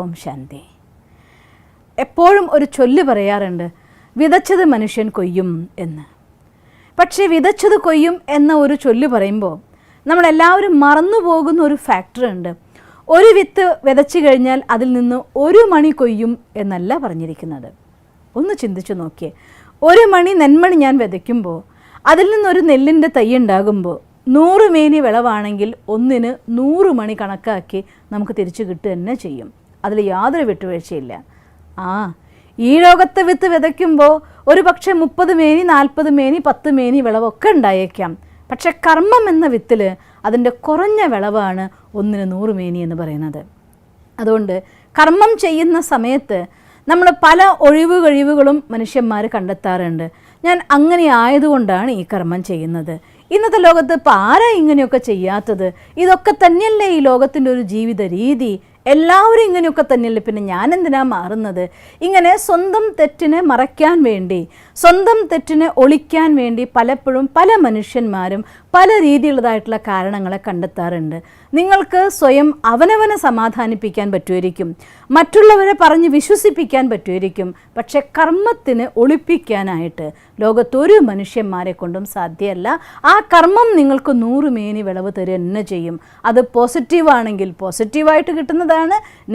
ഓം ശാന്തി. എപ്പോഴും ഒരു ചൊല്ല് പറയാറുണ്ട്, വിതച്ചത് മനുഷ്യൻ കൊയ്യും എന്ന്. പക്ഷേ വിതച്ചത് കൊയ്യും എന്ന ഒരു ചൊല്ല് പറയുമ്പോൾ നമ്മളെല്ലാവരും മറന്നു പോകുന്ന ഒരു ഫാക്ടറുണ്ട്. ഒരു വിത്ത് വിതച്ചു കഴിഞ്ഞാൽ അതിൽ നിന്ന് ഒരു മണി കൊയ്യും എന്നല്ല പറഞ്ഞിരിക്കുന്നത്. ഒന്ന് ചിന്തിച്ചു നോക്കിയേ, ഒരു മണി നെന്മണി ഞാൻ വിതയ്ക്കുമ്പോൾ അതിൽ നിന്നൊരു നെല്ലിൻ്റെ തൈ ഉണ്ടാകുമ്പോൾ 100 മേനി വിളവാണെങ്കിൽ ഒന്നിന് 100 മണി കണക്കാക്കി നമുക്ക് തിരിച്ചു കിട്ടുക തന്നെ ചെയ്യും. അതിൽ യാതൊരു വിട്ടുവീഴ്ചയില്ല. ഈ ലോകത്തെ വിത്ത് വിതയ്ക്കുമ്പോൾ ഒരു പക്ഷേ 30 മേനി 40 മേനി 10 മേനി വിളവൊക്കെ ഉണ്ടായേക്കാം. പക്ഷെ കർമ്മം എന്ന വിത്തിൽ അതിൻ്റെ കുറഞ്ഞ വിളവാണ് ഒന്നിന് 100 മേനി എന്ന് പറയുന്നത്. അതുകൊണ്ട് കർമ്മം ചെയ്യുന്ന സമയത്ത് നമ്മൾ പല ഒഴിവുകളും മനുഷ്യന്മാർ കണ്ടെത്താറുണ്ട്. ഞാൻ അങ്ങനെ ആയതുകൊണ്ടാണ് ഈ കർമ്മം ചെയ്യുന്നത്. ഇന്നത്തെ ലോകത്ത് ഇപ്പോൾ ആരാ ഇങ്ങനെയൊക്കെ ചെയ്യാത്തത്? ഇതൊക്കെ തന്നെയല്ലേ ഈ ലോകത്തിൻ്റെ ഒരു ജീവിത രീതി. എല്ലാവരും ഇങ്ങനെയൊക്കെ തന്നെയല്ലേ, പിന്നെ ഞാൻ എന്തിനാ മാറുന്നത്? ഇങ്ങനെ സ്വന്തം തെറ്റിനെ മറയ്ക്കാൻ വേണ്ടി, സ്വന്തം തെറ്റിനെ ഒളിക്കാൻ വേണ്ടി പലപ്പോഴും പല മനുഷ്യന്മാരും പല രീതിയിലുള്ളതായിട്ടുള്ള കാരണങ്ങളെ കണ്ടെത്താറുണ്ട്. നിങ്ങൾക്ക് സ്വയം അവനവനെ സമാധാനിപ്പിക്കാൻ പറ്റുമായിരിക്കും, മറ്റുള്ളവരെ പറഞ്ഞ് വിശ്വസിപ്പിക്കാൻ പറ്റുമായിരിക്കും. പക്ഷെ കർമ്മത്തിന് ഒളിപ്പിക്കാനായിട്ട് ലോകത്തൊരു മനുഷ്യന്മാരെ കൊണ്ടും സാധ്യമല്ല. ആ കർമ്മം നിങ്ങൾക്ക് 100 മേനി വിളവ് തരുക തന്നെ ചെയ്യും. അത് പോസിറ്റീവാണെങ്കിൽ പോസിറ്റീവായിട്ട് കിട്ടുന്നതാണ്,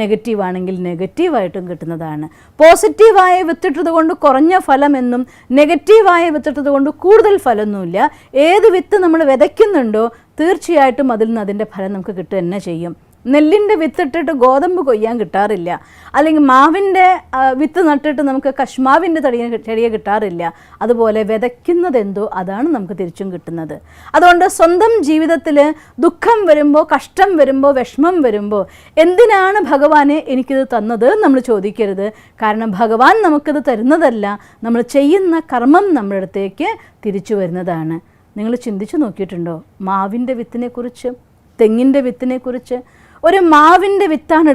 നെഗറ്റീവാണെങ്കിൽ നെഗറ്റീവായിട്ടും കിട്ടുന്നതാണ്. പോസിറ്റീവായ വിത്തിട്ടത് കൊണ്ട് കുറഞ്ഞ ഫലമെന്നും നെഗറ്റീവായ വിത്തിട്ടത് കൊണ്ട് കൂടുതൽ ഫലമൊന്നുമില്ല. ഏത് വിത്ത് നമ്മൾ വിതയ്ക്കുന്നുണ്ടോ തീർച്ചയായിട്ടും അതിൽ നിന്ന് അതിൻ്റെ ഫലം നമുക്ക് കിട്ടുക തന്നെ ചെയ്യും. നെല്ലിൻ്റെ വിത്തിട്ടിട്ട് ഗോതമ്പ് കൊയ്യാൻ കിട്ടാറില്ല, അല്ലെങ്കിൽ മാവിൻ്റെ വിത്ത് നട്ടിട്ട് നമുക്ക് കശ്മാവിൻ്റെ ചെടിയെ കിട്ടാറില്ല. അതുപോലെ വിതയ്ക്കുന്നതെന്തോ അതാണ് നമുക്ക് തിരിച്ചും കിട്ടുന്നത്. അതുകൊണ്ട് സ്വന്തം ജീവിതത്തിൽ ദുഃഖം വരുമ്പോൾ, കഷ്ടം വരുമ്പോൾ, വിഷമം വരുമ്പോൾ എന്തിനാണ് ഭഗവാനെ എനിക്കിത് തന്നത് നമ്മൾ ചോദിക്കരുത്. കാരണം ഭഗവാൻ നമുക്കിത് തരുന്നതല്ല, നമ്മൾ ചെയ്യുന്ന കർമ്മം നമ്മുടെ അടുത്തേക്ക് തിരിച്ചു വരുന്നതാണ്. നിങ്ങൾ ചിന്തിച്ചു നോക്കിയിട്ടുണ്ടോ മാവിൻ്റെ വിത്തിനെക്കുറിച്ച്, തെങ്ങിൻ്റെ വിത്തിനെക്കുറിച്ച്? ഒരു മാവിൻ്റെ വിത്താണ്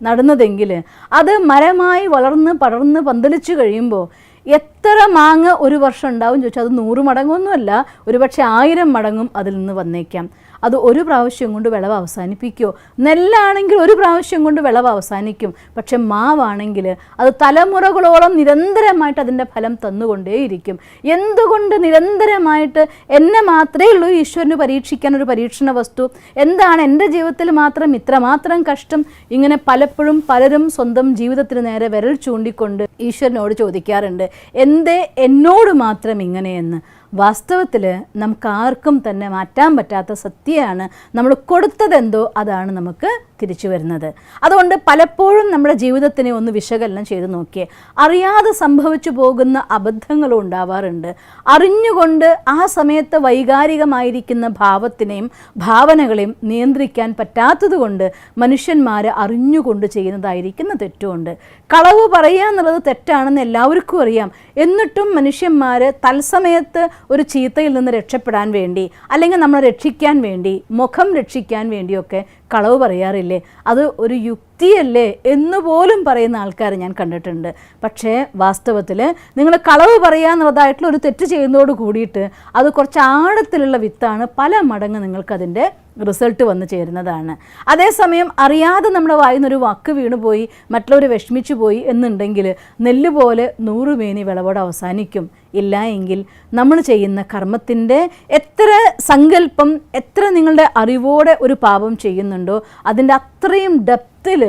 നടുന്നതെങ്കിൽ അത് മരമായി വളർന്ന് പടർന്ന് പന്തലിച്ചു കഴിയുമ്പോൾ എത്ര മാങ്ങ ഒരു വർഷം ഉണ്ടാവും ചോദിച്ചാൽ അത് 100 മടങ്ങൊന്നുമല്ല, ഒരുപക്ഷെ 1000 മടങ്ങും അതിൽ നിന്ന് വന്നേക്കാം. അത് ഒരു പ്രാവശ്യം കൊണ്ട് വിളവ് അവസാനിപ്പിക്കുമോ? നെല്ലാണെങ്കിൽ ഒരു പ്രാവശ്യം കൊണ്ട് വിളവ് അവസാനിക്കും. പക്ഷെ മാവാണെങ്കിൽ അത് തലമുറകളോളം നിരന്തരമായിട്ട് അതിൻ്റെ ഫലം തന്നുകൊണ്ടേയിരിക്കും. എന്തുകൊണ്ട് നിരന്തരമായിട്ട് എന്നെ മാത്രമേ ഉള്ളൂ ഈശ്വരന് പരീക്ഷിക്കാൻ ഒരു പരീക്ഷണ വസ്തു? എന്താണ് എൻ്റെ ജീവിതത്തിൽ മാത്രം ഇത്രമാത്രം കഷ്ടം? ഇങ്ങനെ പലപ്പോഴും പലരും സ്വന്തം ജീവിതത്തിന് നേരെ വിരൽ ചൂണ്ടിക്കൊണ്ട് ഈശ്വരനോട് ചോദിക്കാറുണ്ട്, എന്തേ എന്നോട് മാത്രം ഇങ്ങനെയെന്ന്. വാസ്തവത്തിൽ നമുക്ക് ആർക്കും തന്നെ മാറ്റാൻ പറ്റാത്ത സത്യമാണ്, നമ്മൾ കൊടുത്തതെന്തോ അതാണ് നമുക്ക് തിരിച്ചു വരുന്നത്. അതുകൊണ്ട് പലപ്പോഴും നമ്മുടെ ജീവിതത്തിനെ ഒന്ന് വിശകലനം ചെയ്ത് നോക്കിയേ. അറിയാതെ സംഭവിച്ചു പോകുന്ന അബദ്ധങ്ങളും ഉണ്ടാവാറുണ്ട്. അറിഞ്ഞുകൊണ്ട് ആ സമയത്ത് വൈകാരികമായിരിക്കുന്ന ഭാവത്തിനെയും ഭാവനകളെയും നിയന്ത്രിക്കാൻ പറ്റാത്തതുകൊണ്ട് മനുഷ്യന്മാർ അറിഞ്ഞുകൊണ്ട് ചെയ്യുന്നതായിരിക്കുന്ന തെറ്റുമുണ്ട്. കളവ് പറയുക എന്നുള്ളത് തെറ്റാണെന്ന് എല്ലാവർക്കും അറിയാം. എന്നിട്ടും മനുഷ്യന്മാർ തത്സമയത്ത് ഒരു ചീത്തയിൽ നിന്ന് രക്ഷപ്പെടാൻ വേണ്ടി, അല്ലെങ്കിൽ നമ്മളെ രക്ഷിക്കാൻ വേണ്ടി, മുഖം രക്ഷിക്കാൻ വേണ്ടിയൊക്കെ കളവ് പറയാറില്ലേ? അത് ഒരു യുക്തിയല്ലേ എന്ന് പോലും പറയുന്ന ആൾക്കാരെ ഞാൻ കണ്ടിട്ടുണ്ട്. പക്ഷേ വാസ്തവത്തിൽ നിങ്ങൾ കളവ് പറയുക എന്നുള്ളതായിട്ടുള്ള ഒരു തെറ്റ് ചെയ്യുന്നതോട് കൂടിയിട്ട് അത് കുറച്ച് ആഴത്തിലുള്ള വിത്താണ്. പല മടങ്ങ് നിങ്ങൾക്കതിൻ്റെ റിസൾട്ട് വന്ന് ചേരുന്നതാണ്. അതേസമയം അറിയാതെ നമ്മുടെ വായിന്നൊരു വാക്ക് വീണുപോയി, മറ്റുള്ളവർ വിഷമിച്ചു പോയി എന്നുണ്ടെങ്കിൽ നെല്ല് പോലെ 100 മേനി വിളവോടെ അവസാനിക്കും. ഇല്ല എങ്കിൽ നമ്മൾ ചെയ്യുന്ന കർമ്മത്തിൻ്റെ എത്ര സങ്കല്പം, എത്ര നിങ്ങളുടെ അറിവോടെ ഒരു പാപം ചെയ്യുന്നുണ്ടോ അതിൻ്റെ അത്രയും ഡെപ്തിൽ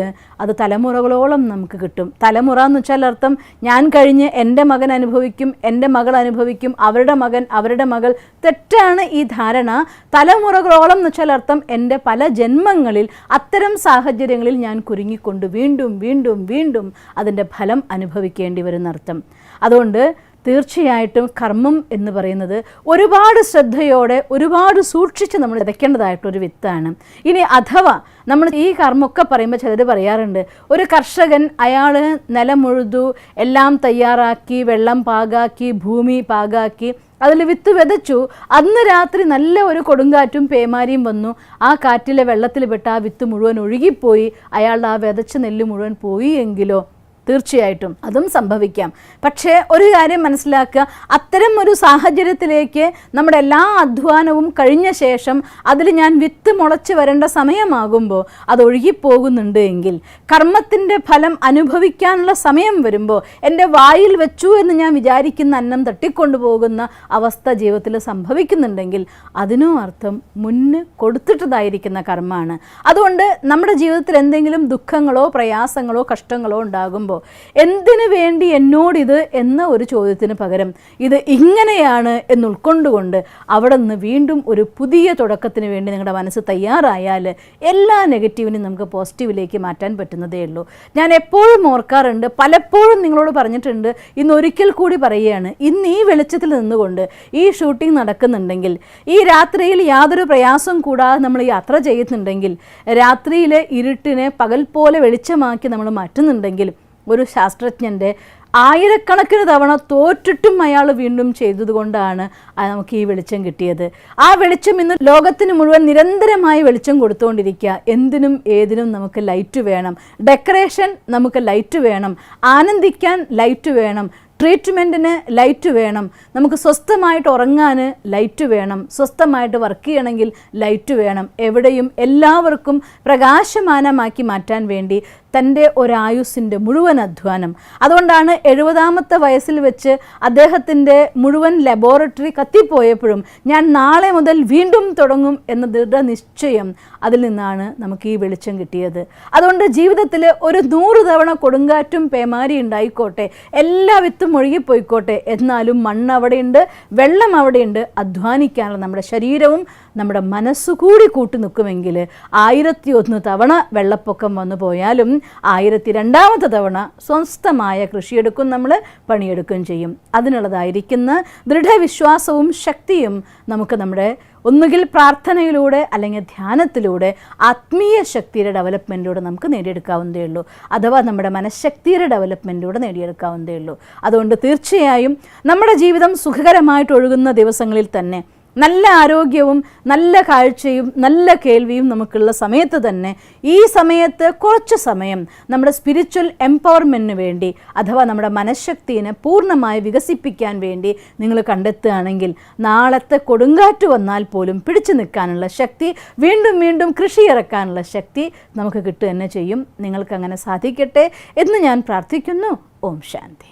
അത് തലമുറകളോളം നമുക്ക് കിട്ടും. തലമുറ എന്ന് വെച്ചാൽ അർത്ഥം ഞാൻ കഴിഞ്ഞ് എൻ്റെ മകൻ അനുഭവിക്കും, എൻ്റെ മകൾ അനുഭവിക്കും, അവരുടെ മകൻ, അവരുടെ മകൾ. തെറ്റാണ് ഈ ധാരണ. തലമുറകളോളം എന്ന് വെച്ചാൽ അർത്ഥം എൻ്റെ പല ജന്മങ്ങളിൽ അത്തരം സാഹചര്യങ്ങളിൽ ഞാൻ കുരുങ്ങിക്കൊണ്ട് വീണ്ടും വീണ്ടും വീണ്ടും അതിൻ്റെ ഫലം അനുഭവിക്കേണ്ടി വരുന്നർത്ഥം. അതുകൊണ്ട് തീർച്ചയായിട്ടും കർമ്മം എന്ന് പറയുന്നത് ഒരുപാട് ശ്രദ്ധയോടെ ഒരുപാട് സൂക്ഷിച്ച് നമ്മൾ വിതയ്ക്കേണ്ടതായിട്ടൊരു വിത്താണ്. ഇനി അഥവാ നമ്മൾ ഈ കർമ്മമൊക്കെ പറയുമ്പോൾ ചിലർ പറയാറുണ്ട്, ഒരു കർഷകൻ അയാൾ നിലമുഴുതു, എല്ലാം തയ്യാറാക്കി, വെള്ളം പാകാക്കി, ഭൂമി പാകാക്കി, അതിൽ വിത്ത് വിതച്ചു. അന്ന് രാത്രി നല്ല ഒരു കൊടുങ്കാറ്റും പേമാരിയും വന്നു. ആ കാറ്റിലെ വെള്ളത്തിൽ പെട്ട് ആ വിത്ത് മുഴുവൻ ഒഴുകിപ്പോയി. അയാളുടെ ആ വിതച്ച നെല്ല് മുഴുവൻ പോയി എങ്കിലോ തീർച്ചയായിട്ടും അതും സംഭവിക്കാം. പക്ഷേ ഒരു കാര്യം മനസ്സിലാക്കുക, അത്തരം ഒരു സാഹചര്യത്തിലേക്ക് നമ്മുടെ എല്ലാ അധ്വാനവും കഴിഞ്ഞ ശേഷം അതിൽ ഞാൻ വിത്ത് മുളച്ച് വരേണ്ട സമയമാകുമ്പോൾ അത് ഒഴുകിപ്പോകുന്നുണ്ട് എങ്കിൽ, കർമ്മത്തിൻ്റെ ഫലം അനുഭവിക്കാനുള്ള സമയം വരുമ്പോൾ എൻ്റെ വായിൽ വെച്ചു എന്ന് ഞാൻ വിചാരിക്കുന്ന അന്നം തട്ടിക്കൊണ്ടു പോകുന്ന അവസ്ഥ ജീവിതത്തിൽ സംഭവിക്കുന്നുണ്ടെങ്കിൽ അതിനും അർത്ഥം മുന്ന് കൊടുത്തിട്ടതായിരിക്കുന്ന കർമ്മമാണ്. അതുകൊണ്ട് നമ്മുടെ ജീവിതത്തിൽ എന്തെങ്കിലും ദുഃഖങ്ങളോ പ്രയാസങ്ങളോ കഷ്ടങ്ങളോ ഉണ്ടാകുമ്പോൾ എന്തിനു വേണ്ടി എന്നോടിത് എന്ന ഒരു ചോദ്യത്തിന് പകരം ഇത് ഇങ്ങനെയാണ് എന്ന് ഉൾക്കൊണ്ടുകൊണ്ട് അവിടെ നിന്ന് വീണ്ടും ഒരു പുതിയ തുടക്കത്തിന് വേണ്ടി നിങ്ങളുടെ മനസ്സ് തയ്യാറായാൽ എല്ലാ നെഗറ്റീവിനും നമുക്ക് പോസിറ്റീവിലേക്ക് മാറ്റാൻ പറ്റുന്നതേ ഉള്ളൂ. ഞാൻ എപ്പോഴും ഓർക്കാറുണ്ട്, പലപ്പോഴും നിങ്ങളോട് പറഞ്ഞിട്ടുണ്ട്, ഇന്നൊരിക്കൽ കൂടി പറയുകയാണ്, ഇന്ന് ഈ വെളിച്ചത്തിൽ നിന്നുകൊണ്ട് ഈ ഷൂട്ടിംഗ് നടക്കുന്നുണ്ടെങ്കിൽ, ഈ രാത്രിയിൽ യാതൊരു പ്രയാസവും കൂടാതെ നമ്മൾ യാത്ര ചെയ്യുന്നുണ്ടെങ്കിൽ, രാത്രിയിലെ ഇരുട്ടിനെ പകൽ പോലെ വെളിച്ചമാക്കി നമ്മൾ മാറ്റുന്നുണ്ടെങ്കിൽ, ഒരു ശാസ്ത്രജ്ഞൻ്റെ ആയിരക്കണക്കിന് തവണ തോറ്റിട്ടും അയാൾ വീണ്ടും ചെയ്തതുകൊണ്ടാണ് നമുക്ക് ഈ വെളിച്ചം കിട്ടിയത്. ആ വെളിച്ചം ഇന്ന് ലോകത്തിന് മുഴുവൻ നിരന്തരമായി വെളിച്ചം കൊടുത്തുകൊണ്ടിരിക്കുക. എന്തിനും ഏതിനും നമുക്ക് ലൈറ്റ് വേണം, ഡെക്കറേഷൻ നമുക്ക് ലൈറ്റ് വേണം, ആനന്ദിക്കാൻ ലൈറ്റ് വേണം, ട്രീറ്റ്മെൻറ്റിന് ലൈറ്റ് വേണം, നമുക്ക് സ്വസ്ഥമായിട്ട് ഉറങ്ങാൻ ലൈറ്റ് വേണം, സ്വസ്ഥമായിട്ട് വർക്ക് ചെയ്യണമെങ്കിൽ ലൈറ്റ് വേണം. എവിടെയും എല്ലാവർക്കും പ്രകാശമാനമാക്കി മാറ്റാൻ വേണ്ടി തൻ്റെ ഒരായുസ്സിൻ്റെ മുഴുവൻ അധ്വാനം. അതുകൊണ്ടാണ് 70ാമത്തെ വയസ്സിൽ വെച്ച് അദ്ദേഹത്തിൻ്റെ മുഴുവൻ ലബോറട്ടറി കത്തിപ്പോയപ്പോഴും ഞാൻ നാളെ മുതൽ വീണ്ടും തുടങ്ങും എന്ന ദൃഢനിശ്ചയം, അതിൽ നിന്നാണ് നമുക്ക് ഈ വെളിച്ചം കിട്ടിയത്. അതുകൊണ്ട് ജീവിതത്തിൽ ഒരു 100 തവണ കൊടുങ്കാറ്റും പേമാരി ഉണ്ടായിക്കോട്ടെ, എല്ലാ വിത്തും ഒഴുകിപ്പോയിക്കോട്ടെ, എന്നാലും മണ്ണ് അവിടെയുണ്ട്, വെള്ളം അവിടെയുണ്ട്. അധ്വാനിക്കാനുള്ള നമ്മുടെ ശരീരവും നമ്മുടെ മനസ്സുകൂടി കൂട്ടി നിൽക്കുമെങ്കിൽ 1001 തവണ വെള്ളപ്പൊക്കം വന്നു പോയാലും 1002ാമത്തെ തവണ സ്വസ്ഥമായ കൃഷിയെടുക്കും, നമ്മൾ പണിയെടുക്കുകയും ചെയ്യും. അതിനുള്ളതായിരിക്കുന്ന ദൃഢവിശ്വാസവും ശക്തിയും നമുക്ക് നമ്മുടെ ഒന്നുകിൽ പ്രാർത്ഥനയിലൂടെ അല്ലെങ്കിൽ ധ്യാനത്തിലൂടെ ആത്മീയ ശക്തിയുടെ ഡെവലപ്മെൻറ്റിലൂടെ നമുക്ക് നേടിയെടുക്കാവുന്നതേ ഉള്ളൂ, അഥവാ നമ്മുടെ മനഃശക്തിയുടെ ഡെവലപ്മെൻറ്റിലൂടെ നേടിയെടുക്കാവുന്നതേ ഉള്ളൂ. അതുകൊണ്ട് തീർച്ചയായും നമ്മുടെ ജീവിതം സുഖകരമായിട്ട് ഒഴുകുന്ന ദിവസങ്ങളിൽ തന്നെ, നല്ല ആരോഗ്യവും നല്ല കാഴ്ചയും നല്ല കേൾവിയും നമുക്കുള്ള സമയത്ത് തന്നെ, ഈ സമയത്ത് കുറച്ച് സമയം നമ്മുടെ സ്പിരിച്വൽ എംപവർമെൻറ്റിന് വേണ്ടി, അഥവാ നമ്മുടെ മനഃശക്തിയെ പൂർണ്ണമായി വികസിപ്പിക്കാൻ വേണ്ടി നിങ്ങൾ കണ്ടെത്തുകയാണെങ്കിൽ, നാളത്തെ കൊടുങ്കാറ്റ് വന്നാൽ പോലും പിടിച്ചു നിൽക്കാനുള്ള ശക്തി, വീണ്ടും വീണ്ടും കൃഷി ഇറക്കാനുള്ള ശക്തി നമുക്ക് കിട്ടുക തന്നെ ചെയ്യും. നിങ്ങൾക്കങ്ങനെ സാധിക്കട്ടെ എന്ന് ഞാൻ പ്രാർത്ഥിക്കുന്നു. ഓം ശാന്തി.